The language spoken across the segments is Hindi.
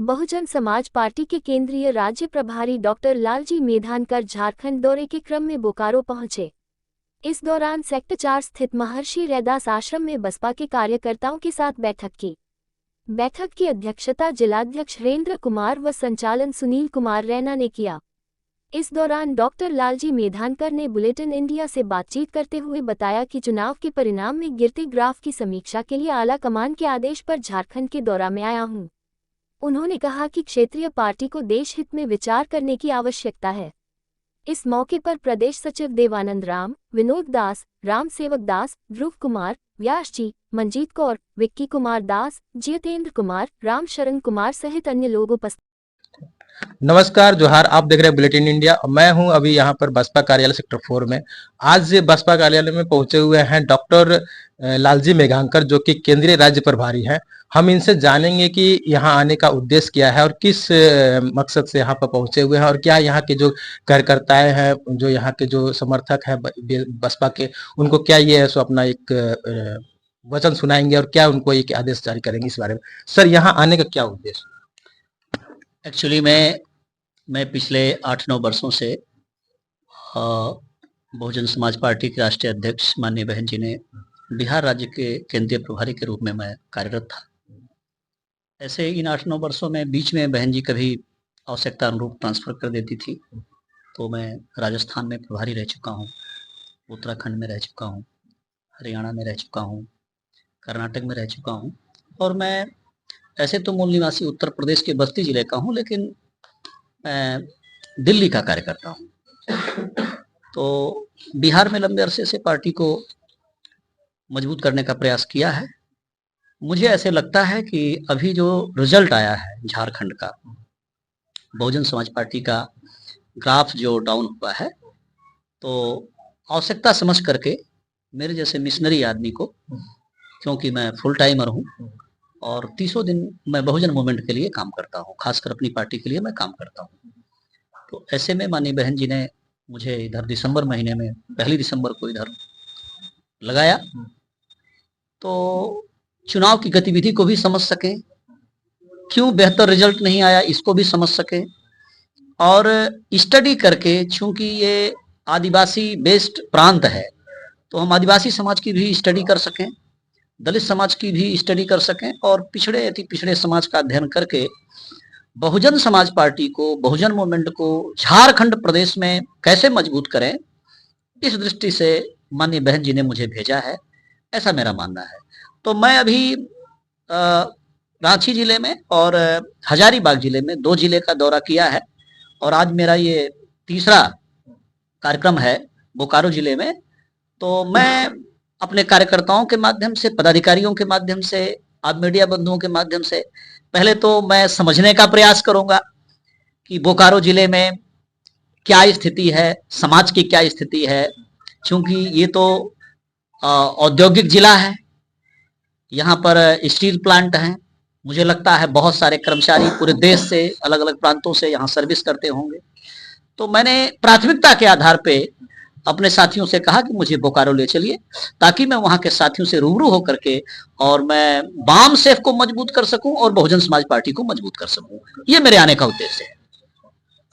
बहुजन समाज पार्टी के केंद्रीय राज्य प्रभारी डॉक्टर लालजी मेधानकर झारखंड दौरे के क्रम में बोकारो पहुंचे। इस दौरान सेक्टर 4 स्थित महर्षि रैदास आश्रम में बसपा के कार्यकर्ताओं के साथ बैठक की। बैठक की अध्यक्षता जिलाध्यक्ष हरेंद्र कुमार व संचालन सुनील कुमार रैना ने किया। इस दौरान डॉक्टर लालजी मेधानकर ने बुलेटिन इंडिया से बातचीत करते हुए बताया कि चुनाव के परिणाम में गिरते ग्राफ की समीक्षा के लिए आला कमान के आदेश पर झारखंड के दौरा में आया हूं। उन्होंने कहा कि क्षेत्रीय पार्टी को देश हित में विचार करने की आवश्यकता है। इस मौके पर प्रदेश सचिव देवानंद राम, विनोद दास, राम सेवक दास, ध्रुव कुमार, व्यास जी, मंजीत कौर, विक्की कुमार दास, जितेंद्र कुमार, राम शरण कुमार सहित अन्य लोग उपस्थित। नमस्कार, जोहार। आप देख रहे हैं बुलेटिन इंडिया। मैं हूं अभी यहां पर बसपा कार्यालय सेक्टर 4 में। आज बसपा कार्यालय में पहुंचे हुए हैं डॉक्टर लालजी मेधानकर, जो कि केंद्रीय राज्य प्रभारी हैं। हम इनसे जानेंगे कि यहां आने का उद्देश्य क्या है और किस मकसद से यहां पर पहुंचे हुए हैं, और क्या यहां के जो कार्यकर्ताएं हैं, जो यहां के जो समर्थक हैं बसपा के, उनको क्या ये सो अपना एक वचन सुनाएंगे और क्या उनको एक आदेश जारी करेंगे इस बारे में। सर, यहाँ आने का क्या उद्देश्य? एक्चुअली मैं पिछले 8-9 वर्षों से बहुजन समाज पार्टी के राष्ट्रीय अध्यक्ष माननीय बहन जी ने बिहार राज्य के केंद्रीय प्रभारी के रूप में मैं कार्यरत था। ऐसे इन 8-9 वर्षों में बीच में बहन जी कभी आवश्यकता अनुरूप ट्रांसफर कर देती थी, तो मैं राजस्थान में प्रभारी रह चुका हूँ, उत्तराखंड में रह चुका हूँ, हरियाणा में रह चुका हूँ, कर्नाटक में रह चुका हूँ, और मैं ऐसे तो मूल निवासी उत्तर प्रदेश के बस्ती जिले का हूँ, लेकिन मैं दिल्ली का कार्यकर्ता हूँ। तो बिहार में लंबे अरसे से पार्टी को मजबूत करने का प्रयास किया है। मुझे ऐसे लगता है कि अभी जो रिजल्ट आया है झारखंड का, बहुजन समाज पार्टी का ग्राफ जो डाउन हुआ है, तो आवश्यकता समझ करके मेरे जैसे मिशनरी आदमी को, क्योंकि मैं फुल टाइमर हूँ और 30 दिन मैं बहुजन मूवमेंट के लिए काम करता हूँ, खासकर अपनी पार्टी के लिए मैं काम करता हूँ। तो ऐसे में माननीय बहन जी ने मुझे इधर दिसंबर महीने में 1 दिसंबर को इधर लगाया, तो चुनाव की गतिविधि को भी समझ सके, क्यों बेहतर रिजल्ट नहीं आया इसको भी समझ सके, और स्टडी करके, चूंकि ये आदिवासी बेस्ड प्रांत है, तो हम आदिवासी समाज की भी स्टडी कर सकें, दलित समाज की भी स्टडी कर सकें, और पिछड़े अति पिछड़े समाज का अध्ययन करके बहुजन समाज पार्टी को, बहुजन मूवमेंट को झारखंड प्रदेश में कैसे मजबूत करें, इस दृष्टि से माननीय बहन जी ने मुझे भेजा है, ऐसा मेरा मानना है। तो मैं अभी रांची जिले में और हजारीबाग जिले में 2 जिले का दौरा किया है, और आज मेरा ये तीसरा कार्यक्रम है बोकारो जिले में। तो मैं अपने कार्यकर्ताओं के माध्यम से, पदाधिकारियों के माध्यम से, आप मीडिया बंधुओं के माध्यम से पहले तो मैं समझने का प्रयास करूंगा कि बोकारो जिले में क्या स्थिति है, समाज की क्या स्थिति है, क्योंकि ये तो औद्योगिक जिला है, यहाँ पर स्टील प्लांट हैं। मुझे लगता है बहुत सारे कर्मचारी पूरे देश से, अलग अलग प्रांतों से यहाँ सर्विस करते होंगे। तो मैंने प्राथमिकता के आधार पे अपने साथियों से कहा कि मुझे बोकारो ले चलिए, ताकि मैं वहां के साथियों से रूबरू होकर के और मैं वाम सेफ को मजबूत कर सकूं और बहुजन समाज पार्टी को मजबूत कर सकूं। ये मेरे आने का उद्देश्य है।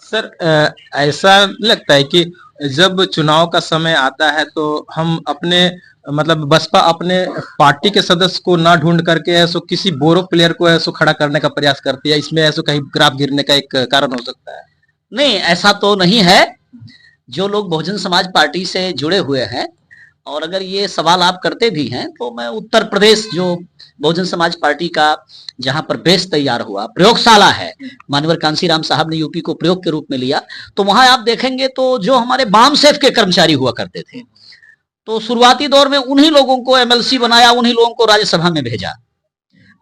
सर, ऐसा लगता है कि जब चुनाव का समय आता है तो हम अपने मतलब बसपा अपने पार्टी के सदस्य को ना ढूंढ करके ऐसो किसी बोरो प्लेयर को ऐसो खड़ा करने का प्रयास करती है, इसमें ऐसो कहीं ग्राफ गिरने का एक कारण हो सकता है? नहीं, ऐसा तो नहीं है। जो लोग बहुजन समाज पार्टी से जुड़े हुए हैं, और अगर ये सवाल आप करते भी हैं, तो मैं उत्तर प्रदेश जो बहुजन समाज पार्टी का जहां पर बेस तैयार हुआ, प्रयोगशाला है, मानवर कांसीराम साहब ने यूपी को प्रयोग के रूप में लिया, तो वहां आप देखेंगे तो जो हमारे बाम सेफ के कर्मचारी हुआ करते थे, तो शुरुआती दौर में उन्हीं लोगों को एमएलसी बनाया, उन्हीं लोगों को राज्यसभा में भेजा।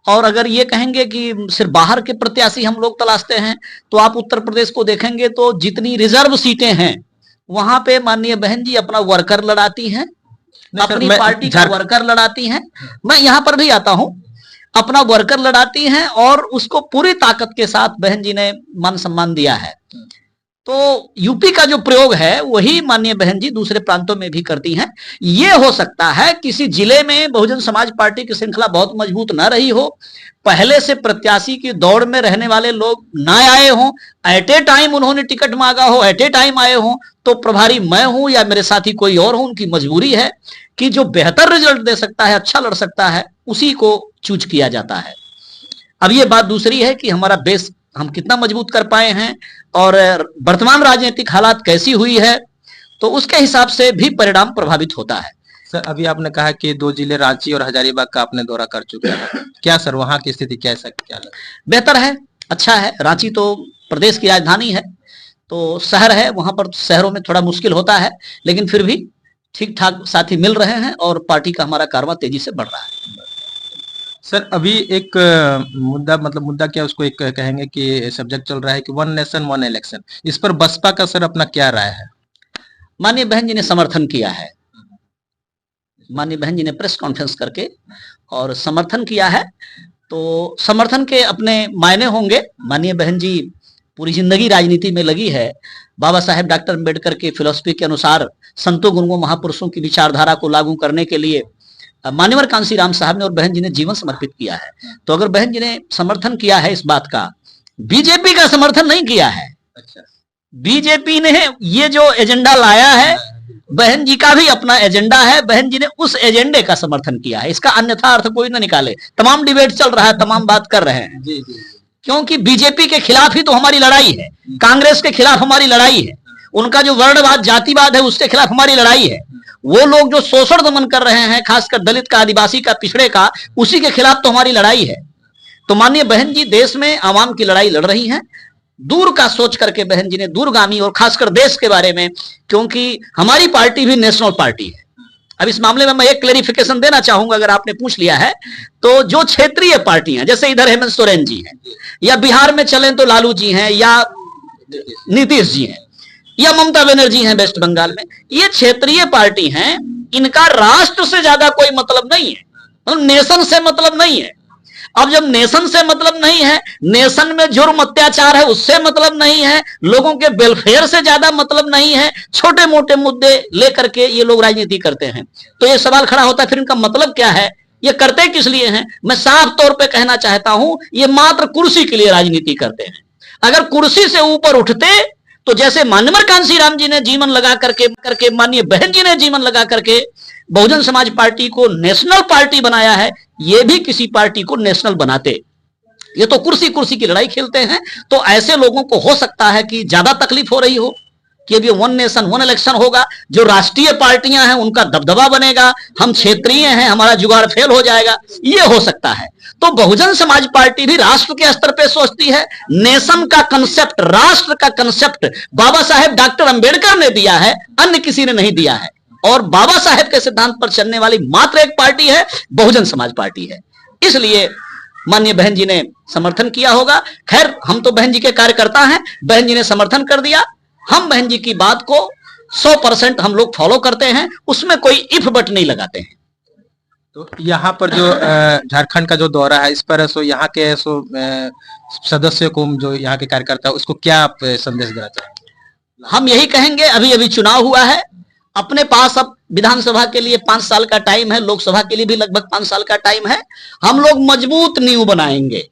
और अगर ये कहेंगे कि सिर्फ बाहर के प्रत्याशी हम लोग तलाशते हैं, तो आप उत्तर प्रदेश को देखेंगे तो जितनी रिजर्व सीटें हैं वहां पे माननीय बहन जी अपना वर्कर लड़ाती हैं, अपनी पार्टी का वर्कर लड़ाती हैं। मैं यहां पर भी आता हूं, अपना वर्कर लड़ाती हैं, और उसको पूरी ताकत के साथ बहन जी ने मान सम्मान दिया है। तो यूपी का जो प्रयोग है वही माननीय बहन जी दूसरे प्रांतों में भी करती हैं। ये हो सकता है किसी जिले में बहुजन समाज पार्टी की श्रृंखला बहुत मजबूत ना रही हो, पहले से प्रत्याशी की दौड़ में रहने वाले लोग ना आए हों, एट ए टाइम उन्होंने टिकट मांगा हो, एट ए टाइम आए हों, तो प्रभारी मैं हूं या मेरे साथी कोई और हो, उनकी मजबूरी है कि जो बेहतर रिजल्ट दे सकता है, अच्छा लड़ सकता है, उसी को चूज किया जाता है। अब ये बात दूसरी है कि हमारा बेस हम कितना मजबूत कर पाए हैं और वर्तमान राजनीतिक हालात कैसी हुई है, तो उसके हिसाब से भी परिणाम प्रभावित होता है। सर अभी आपने कहा कि 2 जिले रांची और हजारीबाग का आपने दौरा कर चुके हैं, क्या सर वहां की स्थिति कैसा क्या लगा? बेहतर है, अच्छा है। रांची तो प्रदेश की राजधानी है, तो शहर है, वहां पर शहरों में थोड़ा मुश्किल होता है, लेकिन फिर भी ठीक ठाक साथी मिल रहे हैं और पार्टी का हमारा कारवां तेजी से बढ़ रहा है। सर अभी एक मुद्दा क्या उसको एक कहेंगे कि सब्जेक्ट चल रहा है कि 1 नेशन 1 इलेक्शन, इस पर बसपा का सर अपना क्या राय है? माननीय बहन जी ने समर्थन किया है, माननीय बहन जी ने प्रेस कॉन्फ्रेंस करके और समर्थन किया है, तो समर्थन के अपने मायने होंगे। माननीय बहन जी पूरी जिंदगी राजनीति में लगी है, बाबा साहेब डॉक्टर अम्बेडकर के फिलॉसफी के अनुसार संतों गुरुओं महापुरुषों की विचारधारा को लागू करने के लिए मान्यवर कांसी राम साहब ने और बहन जी ने जीवन समर्पित किया है। तो अगर बहन जी ने समर्थन किया है इस बात का, बीजेपी का समर्थन नहीं किया है। अच्छा, बीजेपी ने ये जो एजेंडा लाया है, बहन जी का भी अपना एजेंडा है, बहन जी ने उस एजेंडे का समर्थन किया है, इसका अन्यथा अर्थ कोई ना निकाले। तमाम डिबेट चल रहा है, तमाम बात कर रहे हैं, जी जी, क्योंकि बीजेपी के खिलाफ ही तो हमारी लड़ाई है, कांग्रेस के खिलाफ हमारी लड़ाई है, उनका जो वर्णवाद जातिवाद है उसके खिलाफ हमारी लड़ाई है। वो लोग जो शोषण दमन कर रहे हैं, खासकर दलित का, आदिवासी का, पिछड़े का, उसी के खिलाफ तो हमारी लड़ाई है। तो माननीय बहन जी देश में आवाम की लड़ाई लड़ रही हैं, दूर का सोच करके बहन जी ने दूरगामी और खासकर देश के बारे में, क्योंकि हमारी पार्टी भी नेशनल पार्टी है। अब इस मामले में मैं एक क्लेरिफिकेशन देना चाहूंगा, अगर आपने पूछ लिया है तो जो क्षेत्रीय पार्टियां, जैसे इधर हेमंत सोरेन जी हैं, या बिहार में चलें तो लालू जी हैं, या नीतीश जी हैं, या ममता बनर्जी हैं वेस्ट बंगाल में, ये क्षेत्रीय पार्टी हैं, इनका राष्ट्र से ज्यादा कोई मतलब नहीं है, मतलब नेशन से मतलब नहीं है। अब जब नेशन से मतलब नहीं है, नेशन में जुर्म अत्याचार है उससे मतलब नहीं है, लोगों के वेलफेयर से ज्यादा मतलब नहीं है, छोटे मोटे मुद्दे लेकर के ये लोग राजनीति करते हैं, तो ये सवाल खड़ा होता है फिर इनका मतलब क्या है, ये करते किस लिए हैं? मैं साफ तौर पे कहना चाहता हूं, ये मात्र कुर्सी के लिए राजनीति करते हैं। अगर कुर्सी से ऊपर उठते तो जैसे मान्यवर कांसी राम जी ने जीवन लगा करके माननीय बहन जी ने जीवन लगा करके बहुजन समाज पार्टी को नेशनल पार्टी बनाया है, ये भी किसी पार्टी को नेशनल बनाते। ये तो कुर्सी कुर्सी की लड़ाई खेलते हैं। तो ऐसे लोगों को हो सकता है कि ज्यादा तकलीफ हो रही हो कि अब ये 1 नेशन 1 इलेक्शन होगा, जो राष्ट्रीय पार्टियां हैं उनका दबदबा बनेगा, हम क्षेत्रीय हैं, हमारा जुगाड़ फेल हो जाएगा, ये हो सकता है। तो बहुजन समाज पार्टी भी राष्ट्र के स्तर पे सोचती है। नेशन का कंसेप्ट, राष्ट्र का कंसेप्ट बाबा साहेब डॉक्टर अंबेडकर ने दिया है, अन्य किसी ने नहीं दिया है, और बाबा साहेब के सिद्धांत पर चलने वाली मात्र एक पार्टी है, बहुजन समाज पार्टी है। इसलिए माननीय बहन जी ने समर्थन किया होगा। खैर, हम तो बहन जी के कार्यकर्ता हैं, बहन जी ने समर्थन कर दिया, हम बहन जी की बात को 100% हम लोग फॉलो करते हैं, उसमें कोई इफ बट नहीं लगाते हैं। तो यहाँ पर जो झारखंड का जो दौरा है, इस पर सो यहाँ के सदस्यों को, जो यहाँ के कार्यकर्ता, उसको क्या आप संदेश देना चाहेंगे? हम यही कहेंगे, अभी अभी चुनाव हुआ है, अपने पास अब विधानसभा के लिए 5 साल का टाइम है, लोकसभा के लिए भी लगभग 5 साल का टाइम है। हम लोग मजबूत नींव बनाएंगे।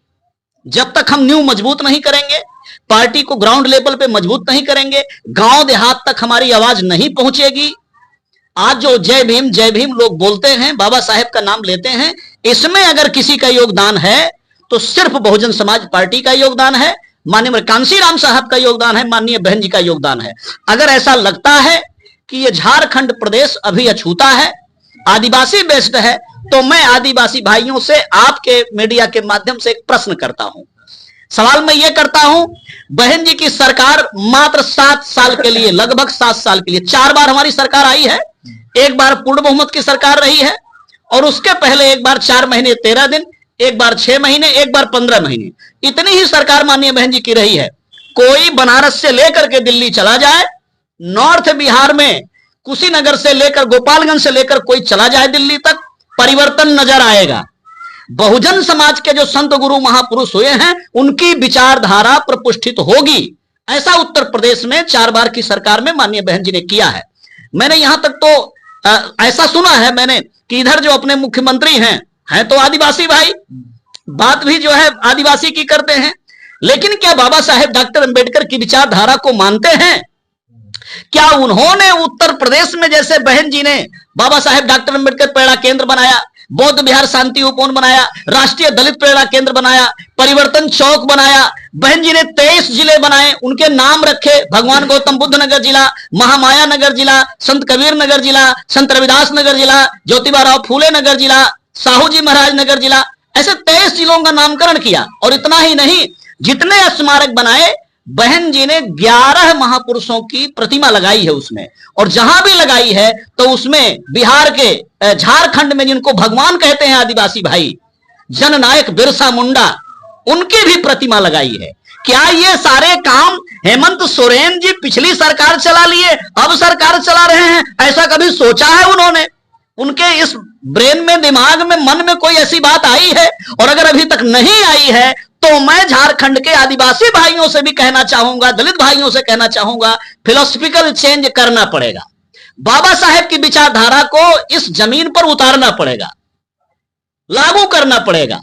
जब तक हम नींव मजबूत नहीं करेंगे, पार्टी को ग्राउंड लेवल पे मजबूत नहीं करेंगे, गांव देहात तक हमारी आवाज नहीं पहुंचेगी। आज जो जय भीम लोग बोलते हैं, बाबा साहेब का नाम लेते हैं, इसमें अगर किसी का योगदान है तो सिर्फ बहुजन समाज पार्टी का योगदान है, माननीय कांसी राम साहब का योगदान है, माननीय बहन जी का योगदान है। अगर ऐसा लगता है कि ये झारखंड प्रदेश अभी अछूता है, आदिवासी बेस्ड है, तो मैं आदिवासी भाइयों से आपके मीडिया के माध्यम से एक प्रश्न करता हूं। सवाल मैं ये करता हूं, बहन जी की सरकार मात्र 7 साल के लिए, लगभग 7 साल के लिए 4 बार हमारी सरकार आई है। एक बार पूर्ण बहुमत की सरकार रही है, और उसके पहले एक बार 4 महीने 13 दिन, एक बार 6 महीने, एक बार 15 महीने, इतनी ही सरकार माननीय बहन जी की रही है। कोई बनारस से लेकर के दिल्ली चला जाए, नॉर्थ बिहार में कुशीनगर से लेकर गोपालगंज से लेकर कोई चला जाए दिल्ली तक, परिवर्तन नजर आएगा। बहुजन समाज के जो संत गुरु महापुरुष हुए हैं, उनकी विचारधारा प्रपुष्टित होगी। ऐसा उत्तर प्रदेश में 4 बार की सरकार में माननीय बहन जी ने किया है। मैंने यहां तक तो ऐसा सुना है मैंने कि इधर जो अपने मुख्यमंत्री हैं तो आदिवासी भाई, बात भी जो है आदिवासी की करते हैं, लेकिन क्या बाबा साहेब डॉक्टर अंबेडकर की विचारधारा को मानते हैं? क्या उन्होंने उत्तर प्रदेश में जैसे बहन जी ने बाबा साहेब डॉक्टर अंबेडकर प्रेरणा केंद्र बनाया, बौद्ध विहार शांति उपवन बनाया, राष्ट्रीय दलित प्रेरणा केंद्र बनाया, परिवर्तन चौक बनाया, बहन जी ने 23 जिले बनाए, उनके नाम रखे, भगवान गौतम बुद्ध नगर जिला, महामाया नगर जिला, संत कबीर नगर जिला, संत रविदास नगर जिला, ज्योतिबा राव फूले नगर जिला, साहू जी महाराज नगर जिला, ऐसे 23 जिलों का नामकरण किया। और इतना ही नहीं, जितने स्मारक बनाए, बहन जी ने 11 महापुरुषों की प्रतिमा लगाई है उसमें, और जहां भी लगाई है तो उसमें बिहार के झारखंड में जिनको भगवान कहते हैं आदिवासी भाई, जननायक बिरसा मुंडा, उनकी भी प्रतिमा लगाई है। क्या ये सारे काम हेमंत सोरेन जी पिछली सरकार चला लिए, अब सरकार चला रहे हैं? ऐसा कभी सोचा है उन्होंने? उनके इस ब्रेन में, दिमाग में, मन में कोई ऐसी बात आई है? और अगर अभी तक नहीं आई है तो मैं झारखंड के आदिवासी भाइयों से भी कहना चाहूंगा, दलित भाइयों से कहना चाहूंगा, फिलोसफिकल चेंज करना पड़ेगा। बाबा साहेब की विचारधारा को इस जमीन पर उतारना पड़ेगा, लागू करना पड़ेगा,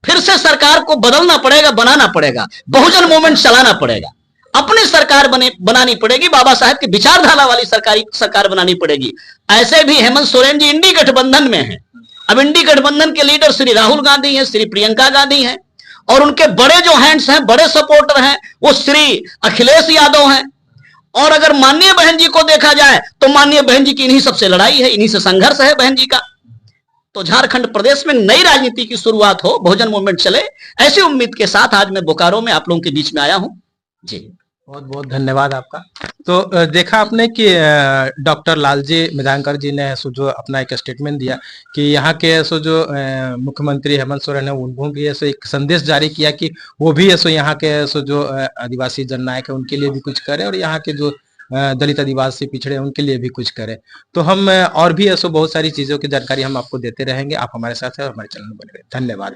फिर से सरकार को बदलना पड़ेगा, बनाना पड़ेगा, बहुजन मूवमेंट चलाना पड़ेगा, अपनी सरकार बनानी पड़ेगी, बाबा साहेब की विचारधारा वाली सरकार बनानी पड़ेगी। ऐसे भी हेमंत सोरेन जी इंडी गठबंधन में हैं। अब इंडी गठबंधन के लीडर श्री राहुल गांधी हैं, श्री प्रियंका गांधी हैं, और उनके बड़े जो हैंड्स हैं, बड़े सपोर्टर हैं, वो श्री अखिलेश यादव हैं। और अगर माननीय बहन जी को देखा जाए तो माननीय बहन जी की इन्हीं सबसे लड़ाई है, इन्हीं से संघर्ष है बहन जी का। तो झारखंड प्रदेश में नई राजनीति की शुरुआत हो, बहुजन मूवमेंट चले, ऐसी उम्मीद के साथ आज मैं बोकारो में आप लोगों के बीच में आया हूं जी। बहुत बहुत धन्यवाद आपका। तो देखा आपने कि डॉक्टर लालजी मेधांकर जी ने जो अपना एक स्टेटमेंट दिया कि यहाँ के जो मुख्यमंत्री हेमंत सोरेन है, उन्होंने भी ऐसे एक संदेश जारी किया कि वो भी ऐसे यहाँ के जो आदिवासी जननायक है उनके लिए भी कुछ करे, और यहाँ के जो दलित आदिवासी पिछड़े हैं उनके लिए भी कुछ करें। तो हम और भी ऐसे बहुत सारी चीजों की जानकारी हम आपको देते रहेंगे। आप हमारे साथ हैं और हमारे चैनल में बने रहें। धन्यवाद।